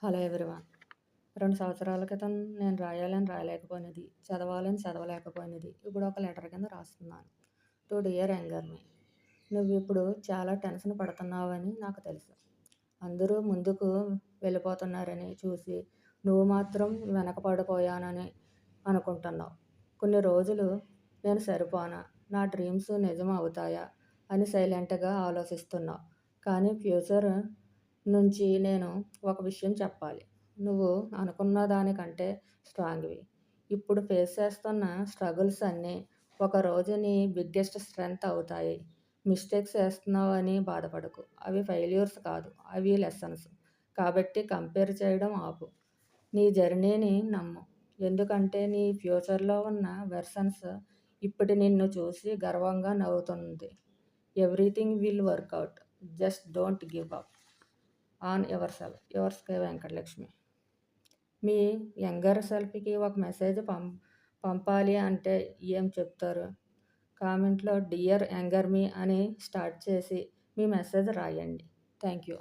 Hello everyone. 2 సంవత్సరాల క్రితం నేను రాయాలని రాయలేకపోయినది, చదవాలని చదవలేకపోయినది, ఇప్పుడు ఒక లెటర్ కింద రాస్తున్నాను. టు డియర్ యంగర్ మీ. నువ్విప్పుడు చాలా టెన్షన్ పడుతున్నావని నాకు తెలుసు. అందరూ ముందుకు వెళ్ళిపోతున్నారని చూసి నువ్వు మాత్రం వెనకపడిపోయానని అనుకుంటున్నావు. కొన్ని రోజులు నేను సరిపోనా, నా డ్రీమ్స్ నిజం అవుతాయా అని సైలెంట్గా ఆలోచిస్తున్నావు. కానీ ఫ్యూచర్ నుంచి నేను ఒక విషయం చెప్పాలి. నువ్వు అనుకున్న దానికంటే స్ట్రాంగ్‌వి. ఇప్పుడు ఫేస్ చేస్తున్న స్ట్రగుల్స్ అన్నీ ఒకరోజు నీ బిగ్గెస్ట్ స్ట్రెంగ్త్ అవుతాయి. మిస్టేక్స్ చేస్తున్నావని బాధపడకు. అవి ఫెయిల్యూర్స్ కాదు. అవి లెసన్స్. కాబట్టి కంపేర్ చేయడం ఆపు. నీ జర్నీని నమ్ము. ఎందుకంటే నీ ఫ్యూచర్‌లో ఉన్న వెర్షన్స్ ఇప్పుడు నిన్ను చూసి గర్వంగా నవ్వుతుంది. Everything will work out. Just don't give up on yourself. Yours K Venkatalakshmi. మీ యంగర్ సెల్ఫ్‌కి ఒక మెసేజ్ పంపాలి అంటే ఏం చెప్తారు? కామెంట్‌లో డియర్ యంగర్ మీ అని స్టార్ట్ చేసి మీ మెసేజ్ రాయండి. Thank you.